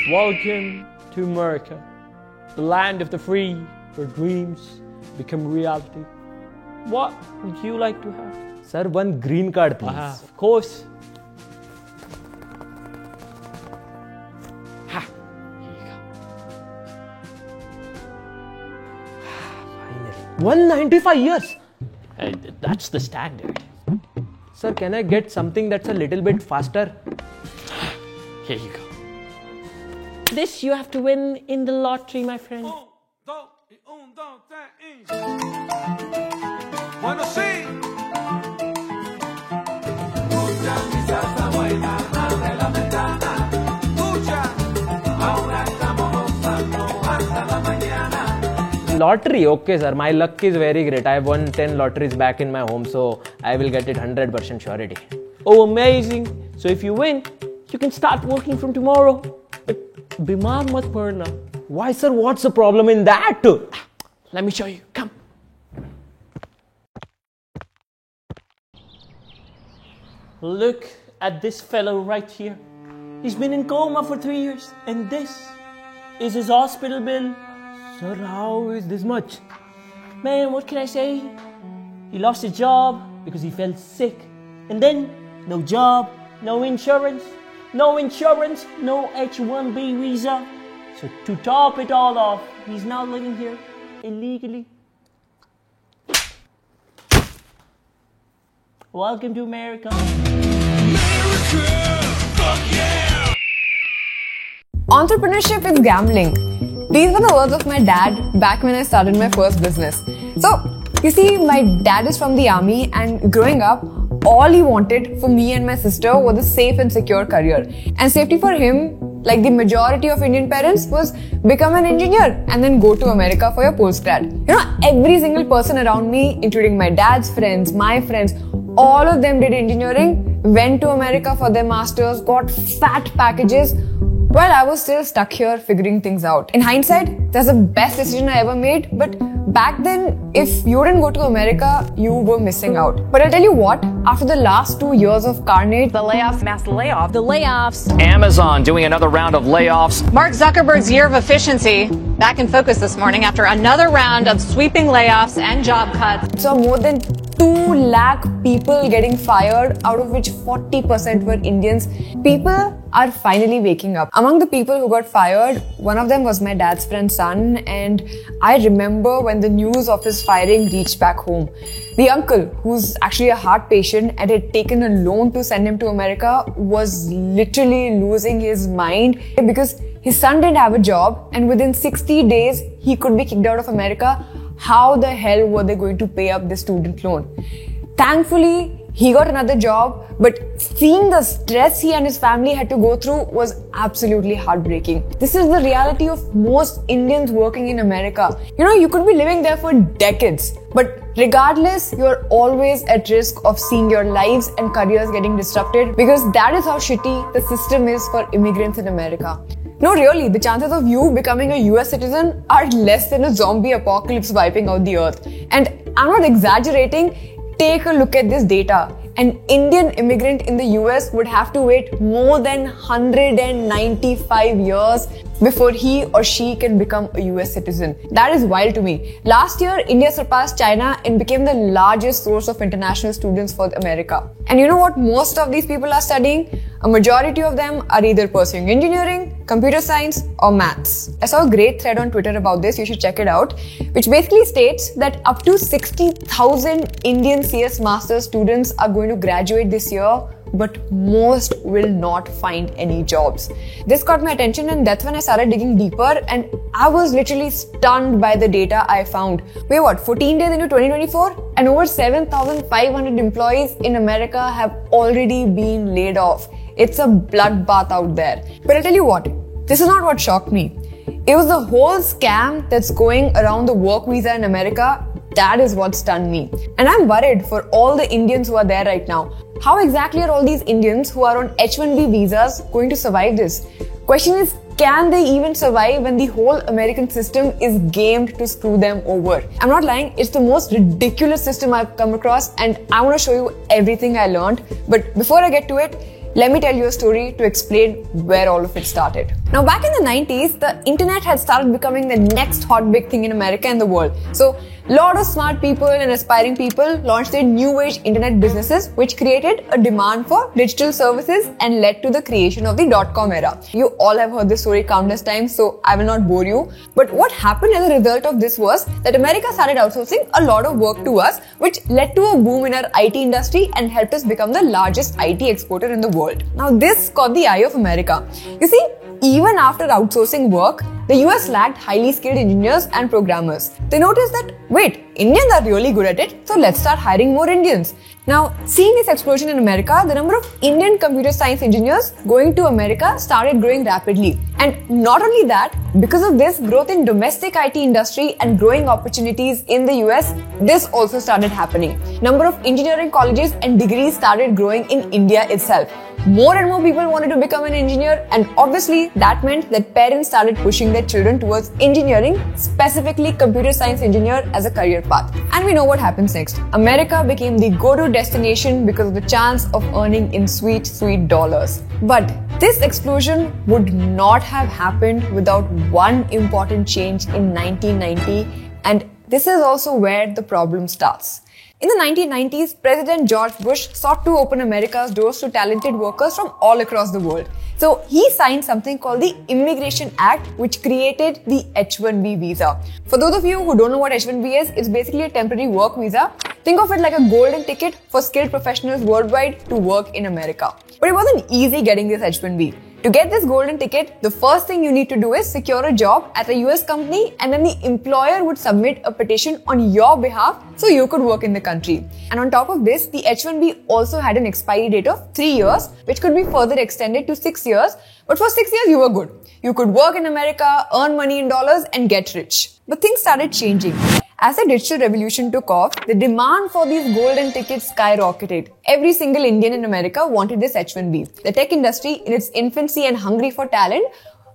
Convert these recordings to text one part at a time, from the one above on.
Welcome to America, the land of the free, where dreams become reality. What would you like to have? Sir, one green card, please. Of course. Ha! Here you go. Finally. 195 years. That's the standard. Sir, can I get something that's a little bit faster? Here you go. This you have to win in the lottery, my friend. Bueno, sí. Lottery, okay sir, my luck is very great. I have won 10 lotteries back in my home, so I will get it 100% surety. Oh, amazing. So if you win, you can start working from tomorrow. But bimar mat padna. Why sir, what's the problem in that? Let me show you. Come. Look at this fellow right here. He's been in coma for 3 years, and this is his hospital bill. Sir, how is this much? Man, what can I say? He lost his job because he felt sick. And then, no job, no insurance, no H-1B visa. So to top it all off, he's now living here illegally. Welcome to America. America, fuck yeah! Entrepreneurship is gambling. These were the words of my dad back when I started my first business. So, you see, my dad is from the army, and growing up, all he wanted for me and my sister was a safe and secure career. And safety for him, like the majority of Indian parents, was become an engineer and then go to America for your postgrad. You know, every single person around me, including my dad's friends, my friends, all of them did engineering, went to America for their masters, got fat packages, while I was still stuck here figuring things out. In hindsight, that's the best decision I ever made, but back then, if you didn't go to America, you were missing out. But I'll tell you what, after the last 2 years of carnage, The layoffs, mass layoff. The layoffs. Amazon doing another round of layoffs. Mark Zuckerberg's year of efficiency back in focus this morning after another round of sweeping layoffs and job cuts. saw more than 2 lakh people getting fired, out of which 40% were Indians. People are finally waking up. Among the people who got fired, one of them was my dad's friend's son, and I remember when the news of his firing reached back home. The uncle, who's actually a heart patient and had taken a loan to send him to America, was literally losing his mind because his son didn't have a job, and within 60 days, he could be kicked out of America. How the hell were they going to pay up the student loan? Thankfully, he got another job, but seeing the stress he and his family had to go through was absolutely heartbreaking. This is the reality of most Indians working in America. You know, you could be living there for decades, but regardless, you're always at risk of seeing your lives and careers getting disrupted, because that is how shitty the system is for immigrants in America. No, really, the chances of you becoming a US citizen are less than a zombie apocalypse wiping out the earth. And I'm not exaggerating. Take a look at this data. An Indian immigrant in the US would have to wait more than 195 years before he or she can become a US citizen. That is wild to me. Last year, India surpassed China and became the largest source of international students for America. And you know what most of these people are studying? A majority of them are either pursuing engineering, computer science, or maths. I saw a great thread on Twitter about this, you should check it out, which basically states that up to 60,000 Indian CS Masters students are going to graduate this year, but most will not find any jobs. This caught my attention, and that's when I started digging deeper, and I was literally stunned by the data I found. Wait, what, 14 days into 2024? And over 7,500 employees in America have already been laid off. It's a bloodbath out there. But I'll tell you what, this is not what shocked me. It was the whole scam that's going around the work visa in America. That is what stunned me. And I'm worried for all the Indians who are there right now. How exactly are all these Indians who are on H-1B visas going to survive this? Question is, can they even survive when the whole American system is gamed to screw them over? I'm not lying, it's the most ridiculous system I've come across, and I want to show you everything I learned. But before I get to it, let me tell you a story to explain where all of it started. Now back in the 90s, the internet had started becoming the next hot big thing in America and the world. So a lot of smart people and aspiring people launched their new age internet businesses, which created a demand for digital services and led to the creation of the .com era. You all have heard this story countless times, so I will not bore you. But what happened as a result of this was that America started outsourcing a lot of work to us, which led to a boom in our IT industry and helped us become the largest IT exporter in the world. Now this caught the eye of America. You see, even after outsourcing work, the US lacked highly skilled engineers and programmers. They noticed that, wait, Indians are really good at it, so let's start hiring more Indians. Now, seeing this explosion in America, the number of Indian computer science engineers going to America started growing rapidly. And not only that, because of this growth in domestic IT industry and growing opportunities in the US, this also started happening. Number of engineering colleges and degrees started growing in India itself. More and more people wanted to become an engineer, and obviously that meant that parents started pushing their children towards engineering, specifically computer science engineer as a career path. And we know what happens next. America became the go-to destination because of the chance of earning in sweet, sweet dollars. But this explosion would not have happened without one important change in 1990, and this is also where the problem starts. In the 1990s, President George Bush sought to open America's doors to talented workers from all across the world. So he signed something called the Immigration Act, which created the H-1B visa. For those of you who don't know what H-1B is, it's basically a temporary work visa. Think of it like a golden ticket for skilled professionals worldwide to work in America. But it wasn't easy getting this H-1B. To get this golden ticket, the first thing you need to do is secure a job at a US company, and then the employer would submit a petition on your behalf so you could work in the country. And on top of this, the H-1B also had an expiry date of 3 years, which could be further extended to 6 years. But for 6 years, you were good. You could work in America, earn money in dollars, and get rich. But things started changing. As the digital revolution took off, the demand for these golden tickets skyrocketed. Every single Indian in America wanted this H-1B. The tech industry, in its infancy and hungry for talent,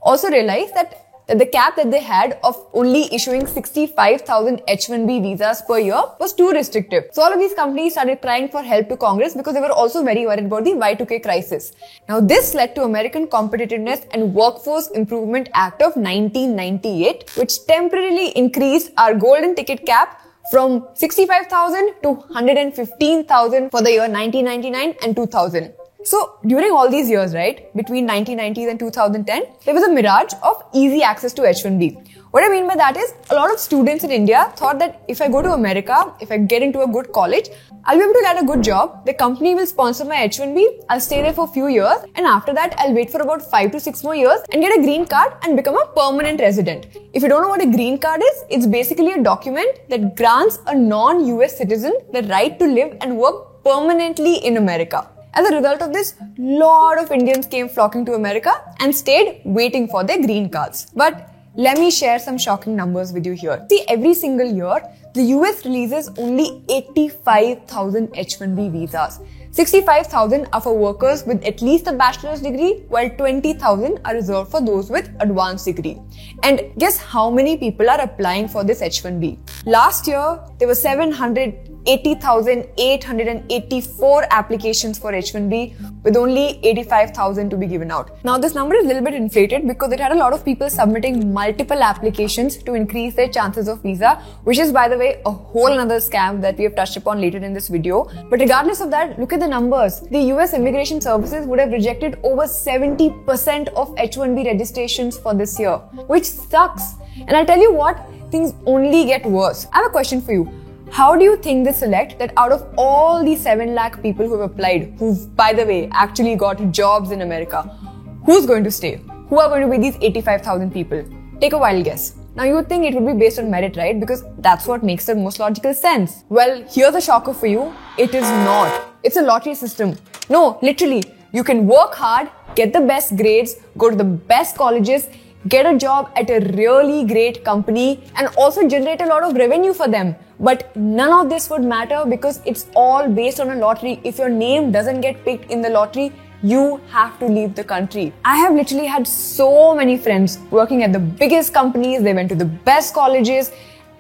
also realized that the cap that they had of only issuing 65,000 H-1B visas per year was too restrictive. So all of these companies started crying for help to Congress because they were also very worried about the Y2K crisis. Now this led to American Competitiveness and Workforce Improvement Act of 1998, which temporarily increased our golden ticket cap from 65,000 to 115,000 for the year 1999 and 2000. So during all these years, right, between 1990s and 2010, there was a mirage of easy access to H-1B. What I mean by that is, a lot of students in India thought that if I go to America, if I get into a good college, I'll be able to get a good job, the company will sponsor my H-1B, I'll stay there for a few years, and after that, I'll wait for about 5 to 6 more years and get a green card and become a permanent resident. If you don't know what a green card is, it's basically a document that grants a non-US citizen the right to live and work permanently in America. As a result of this, lot of Indians came flocking to America and stayed waiting for their green cards. But let me share some shocking numbers with you here. See, every single year, the US releases only 85,000 H-1B visas. 65,000 are for workers with at least a bachelor's degree, while 20,000 are reserved for those with advanced degree. And guess how many people are applying for this H-1B? Last year, there were 780,884 applications for H-1B, with only 85,000 to be given out. Now, this number is a little bit inflated because it had a lot of people submitting multiple applications to increase their chances of visa, which is, by the way, a whole another scam that we have touched upon later in this video. But regardless of that, look at the numbers. The US Immigration Services would have rejected over 70% of H-1B registrations for this year, which sucks. And I'll tell you what, things only get worse. I have a question for you. How do you think they select that out of all these 7 lakh people who have applied, who've, by the way, actually got jobs in America, who's going to stay? Who are going to be these 85,000 people? Take a wild guess. Now you would think it would be based on merit, right? Because that's what makes the most logical sense. Well, here's a shocker for you. It is not. It's a lottery system. No, literally, you can work hard, get the best grades, go to the best colleges, get a job at a really great company, and also generate a lot of revenue for them. But none of this would matter because it's all based on a lottery. If your name doesn't get picked in the lottery, you have to leave the country. I have literally had so many friends working at the biggest companies, they went to the best colleges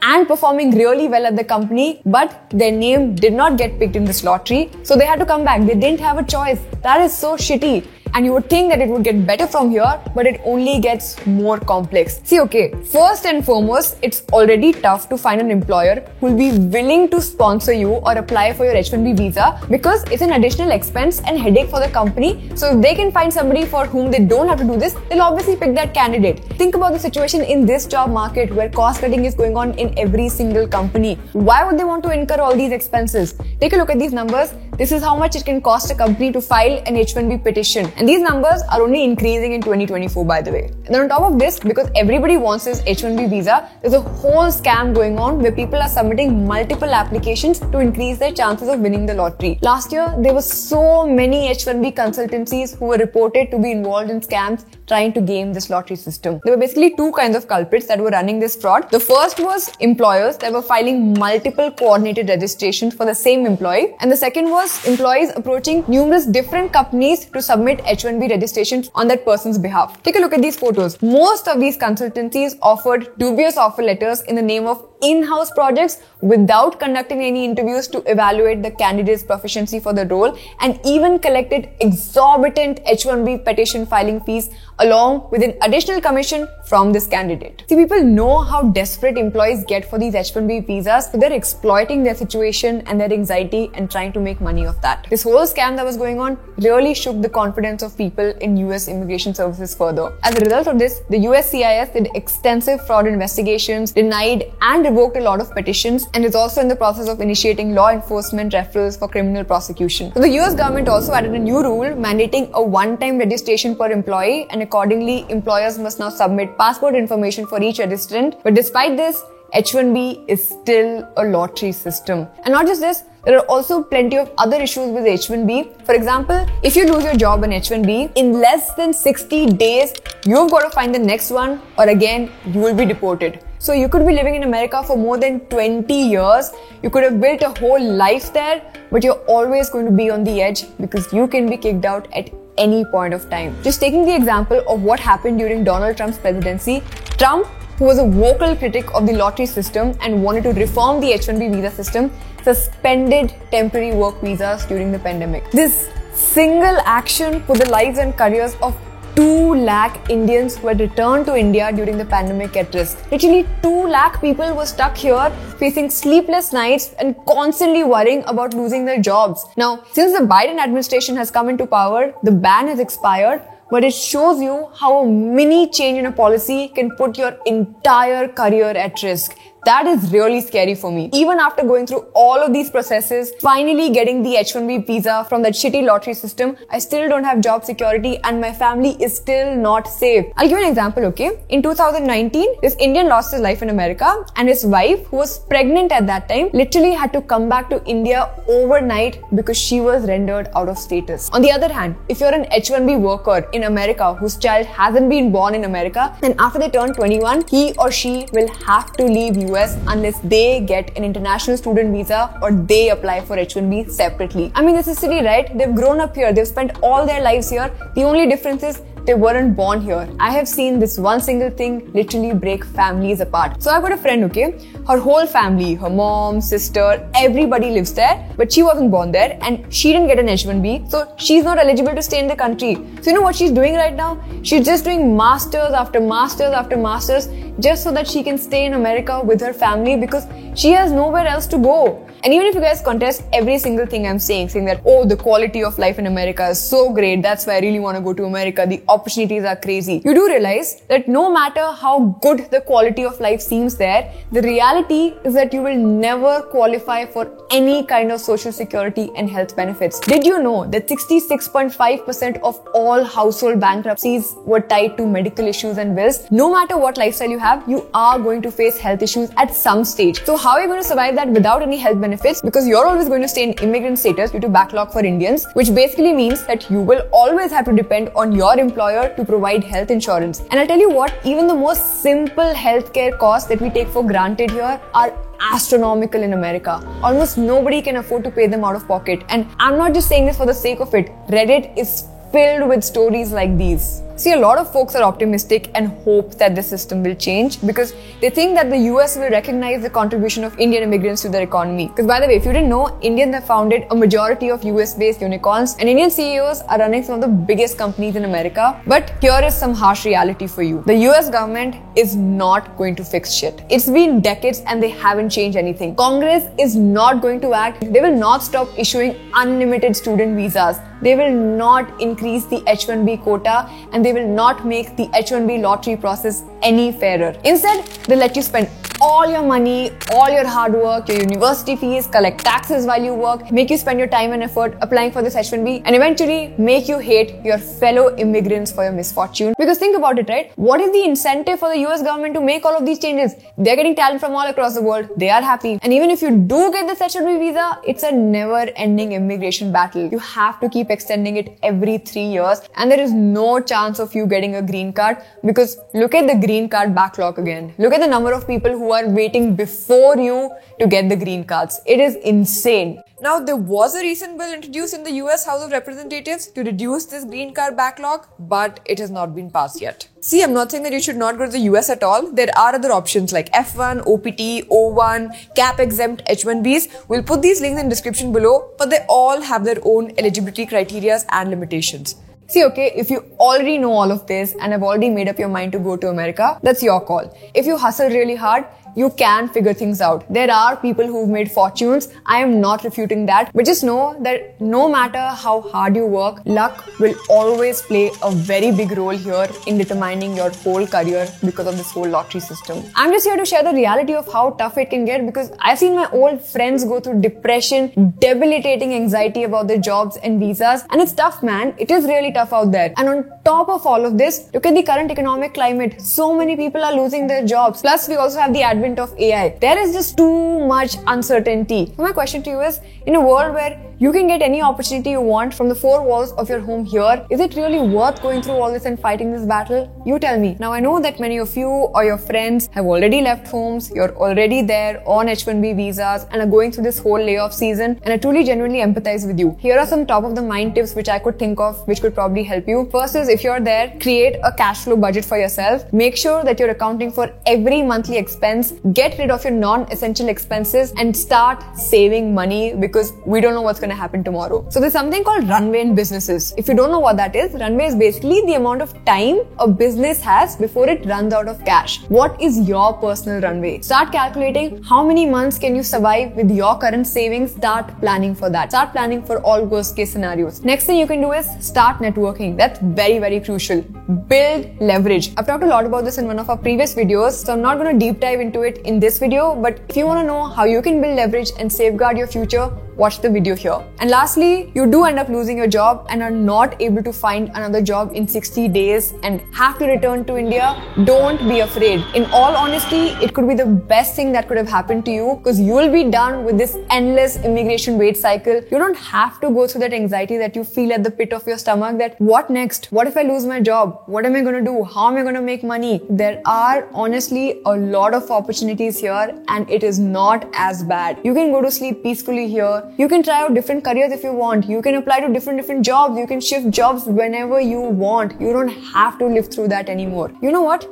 and performing really well at the company, but their name did not get picked in this lottery, so they had to come back. They didn't have a choice. That is so shitty. And you would think that it would get better from here, but it only gets more complex. See, okay, first and foremost, it's already tough to find an employer who will be willing to sponsor you or apply for your H-1B visa because it's an additional expense and headache for the company. So if they can find somebody for whom they don't have to do this, they'll obviously pick that candidate. Think about the situation in this job market where cost cutting is going on in every single company. Why would they want to incur all these expenses? Take a look at these numbers. This is how much it can cost a company to file an H-1B petition. And these numbers are only increasing in 2024, by the way. And then on top of this, because everybody wants this H-1B visa, there's a whole scam going on where people are submitting multiple applications to increase their chances of winning the lottery. Last year, there were so many H-1B consultancies who were reported to be involved in scams trying to game this lottery system. There were basically two kinds of culprits that were running this fraud. The first was employers that were filing multiple coordinated registrations for the same employee. And the second was employees approaching numerous different companies to submit H-1B registrations on that person's behalf. Take a look at these photos. Most of these consultancies offered dubious offer letters in the name of in-house projects without conducting any interviews to evaluate the candidate's proficiency for the role, and even collected exorbitant H-1B petition filing fees along with an additional commission from this candidate. See, people know how desperate employees get for these H-1B visas, so they're exploiting their situation and their anxiety and trying to make money off that. This whole scam that was going on really shook the confidence of people in US immigration services further. As a result of this, the USCIS did extensive fraud investigations, denied and revoked a lot of petitions, and is also in the process of initiating law enforcement referrals for criminal prosecution. So the US government also added a new rule mandating a one-time registration per employee, and accordingly, employers must now submit passport information for each registrant. But despite this, H-1B is still a lottery system. And not just this, there are also plenty of other issues with H-1B. For example, if you lose your job on H-1B, in less than 60 days, you've got to find the next one, or again, you will be deported. So you could be living in America for more than 20 years. You could have built a whole life there, but you're always going to be on the edge because you can be kicked out at any point of time. Just taking the example of what happened during Donald Trump's presidency, Trump, who was a vocal critic of the lottery system and wanted to reform the H-1B visa system, suspended temporary work visas during the pandemic. This single action put the lives and careers of 2 lakh Indians who had returned to India during the pandemic at risk. Literally 2 lakh people were stuck here facing sleepless nights and constantly worrying about losing their jobs. Now, since the Biden administration has come into power, the ban has expired, but it shows you how a mini change in a policy can put your entire career at risk. That is really scary for me. Even after going through all of these processes, finally getting the H-1B visa from that shitty lottery system, I still don't have job security and my family is still not safe. I'll give you an example, okay? In 2019, this Indian lost his life in America, and his wife, who was pregnant at that time, literally had to come back to India overnight because she was rendered out of status. On the other hand, if you're an H-1B worker in America whose child hasn't been born in America, then after they turn 21, he or she will have to leave US unless they get an international student visa or they apply for H-1B separately. I mean, this is silly, right? They've grown up here. They've spent all their lives here. The only difference is they weren't born here. I have seen this one single thing literally break families apart. So I've got a friend, okay? Her whole family, her mom, sister, everybody lives there, but she wasn't born there and she didn't get an H-1B, so she's not eligible to stay in the country. So you know what she's doing right now? She's just doing masters after masters after masters just so that she can stay in America with her family because she has nowhere else to go. And even if you guys contest every single thing I'm saying that, oh, the quality of life in America is so great, that's why I really want to go to America, the opportunities are crazy. You do realize that no matter how good the quality of life seems there, the reality is that you will never qualify for any kind of social security and health benefits. Did you know that 66.5% of all household bankruptcies were tied to medical issues and bills? No matter what lifestyle you have, you are going to face health issues at some stage. So how are you going to survive that without any health benefits? Because you're always going to stay in immigrant status due to backlog for Indians, which basically means that you will always have to depend on your employer to provide health insurance. And I'll tell you what, even the most simple healthcare costs that we take for granted here are astronomical in America. Almost nobody can afford to pay them out of pocket. And I'm not just saying this for the sake of it. Reddit is filled with stories like these. See, a lot of folks are optimistic and hope that the system will change because they think that the US will recognize the contribution of Indian immigrants to their economy. Because by the way, if you didn't know, Indians have founded a majority of US-based unicorns and Indian CEOs are running some of the biggest companies in America. But here is some harsh reality for you. The US government is not going to fix shit. It's been decades and they haven't changed anything. Congress is not going to act. They will not stop issuing unlimited student visas. They will not increase the H-1B quota and they will not make the H-1B lottery process any fairer. Instead, they'll let you spend all your money, all your hard work, your university fees, collect taxes while you work, make you spend your time and effort applying for this H-1B and eventually make you hate your fellow immigrants for your misfortune. Because think about it, right? What is the incentive for the US government to make all of these changes? They're getting talent from all across the world. They are happy. And even if you do get this H-1B visa, it's a never-ending immigration battle. You have to keep extending it every 3 years and there is no chance of you getting a green card because look at the green card backlog again. Look at the number of people who are waiting before you to get the green cards. It is insane. Now, there was a recent bill introduced in the US House of Representatives to reduce this green card backlog, but it has not been passed yet. See, I'm not saying that you should not go to the US at all. There are other options like F1, OPT, O1, cap-exempt H-1Bs. We'll put these links in the description below, but they all have their own eligibility criteria and limitations. See, okay, if you already know all of this and have already made up your mind to go to America, that's your call. If you hustle really hard, you can figure things out. There are people who've made fortunes. I am not refuting that. But just know that no matter how hard you work, luck will always play a very big role here in determining your whole career because of this whole lottery system. I'm just here to share the reality of how tough it can get because I've seen my old friends go through depression, debilitating anxiety about their jobs and visas. And it's tough, man. It is really tough out there. And on top of all of this, look at the current economic climate. So many people are losing their jobs. Plus, we also have the advent of AI. There is just too much uncertainty. So my question to you is, in a world where you can get any opportunity you want from the four walls of your home here, is it really worth going through all this and fighting this battle? You tell me. Now I know that many of you or your friends have already left homes, you're already there on H-1B visas and are going through this whole layoff season, and I truly genuinely empathize with you. Here are some top of the mind tips which I could think of which could probably help you. First is, if you're there, create a cash flow budget for yourself. Make sure that you're accounting for every monthly expense. Get rid of your non-essential expenses and start saving money because we don't know what's going to happen tomorrow. So there's something called runway in businesses. If you don't know what that is, runway is basically the amount of time a business has before it runs out of cash. What is your personal runway? Start calculating how many months can you survive with your current savings. Start planning for that. Start planning for all worst case scenarios. Next thing you can do is start networking. That's very, very crucial. Build leverage. I've talked a lot about this in one of our previous videos, so I'm not going to deep dive into it in this video, but if you want to know how you can build leverage and safeguard your future, watch the video here. And lastly, you do end up losing your job and are not able to find another job in 60 days and have to return to India. Don't be afraid. In all honesty, it could be the best thing that could have happened to you because you will be done with this endless immigration wait cycle. You don't have to go through that anxiety that you feel at the pit of your stomach that what next? What if I lose my job? What am I going to do? How am I going to make money? There are honestly a lot of opportunities here and it is not as bad. You can go to sleep peacefully here. You can try out different careers if you want. You can apply to different jobs. You can shift jobs whenever you want. You don't have to live through that anymore. You know what?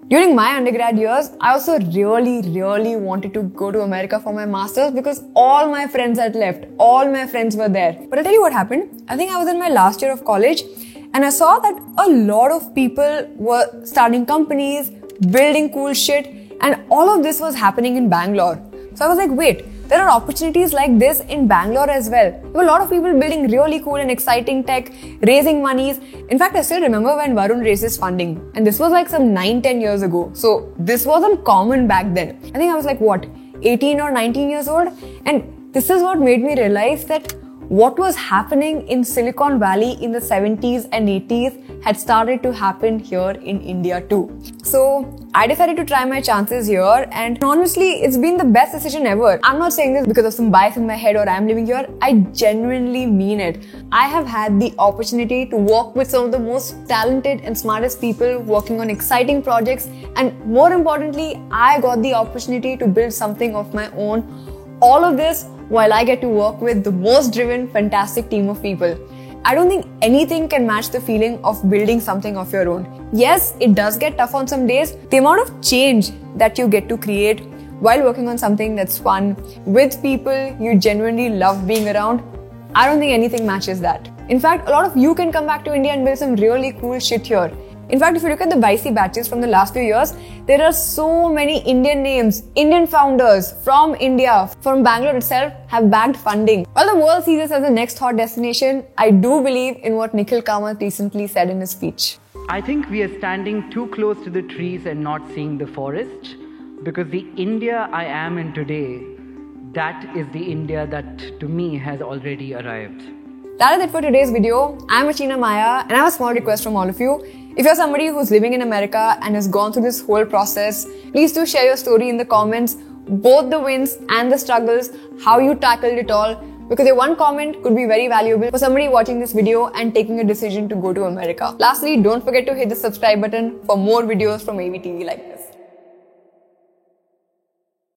During my undergrad years, I also really wanted to go to America for my master's because all my friends had left. All my friends were there. But I'll tell you what happened. I think I was in my last year of college and I saw that a lot of people were starting companies, building cool shit, and all of this was happening in Bangalore. So I was like, wait, there are opportunities like this in Bangalore as well. There were a lot of people building really cool and exciting tech, raising monies. In fact, I still remember when Varun raised his funding. And this was like some 9-10 years ago. So this wasn't common back then. I think I was like, what, 18 or 19 years old? And this is what made me realize that what was happening in Silicon Valley in the 70s and 80s had started to happen here in India too. So I decided to try my chances here and honestly, it's been the best decision ever. I'm not saying this because of some bias in my head or I'm living here. I genuinely mean it. I have had the opportunity to work with some of the most talented and smartest people working on exciting projects, and more importantly, I got the opportunity to build something of my own. All of this while I get to work with the most driven, fantastic team of people. I don't think anything can match the feeling of building something of your own. Yes, it does get tough on some days. The amount of change that you get to create while working on something that's fun, with people you genuinely love being around, I don't think anything matches that. In fact, a lot of you can come back to India and build some really cool shit here. In fact, if you look at the BICE batches from the last few years, there are so many Indian names, Indian founders from India, from Bangalore itself, have bagged funding. While the world sees this as the next hot destination, I do believe in what Nikhil Kamath recently said in his speech. I think we are standing too close to the trees and not seeing the forest, because the India I am in today, that is the India that to me has already arrived. That is it for today's video. I'm Achina Maya and I have a small request from all of you. If you're somebody who's living in America and has gone through this whole process, please do share your story in the comments, both the wins and the struggles, how you tackled it all, because your one comment could be very valuable for somebody watching this video and taking a decision to go to America. Lastly, don't forget to hit the subscribe button for more videos from AVTV like this.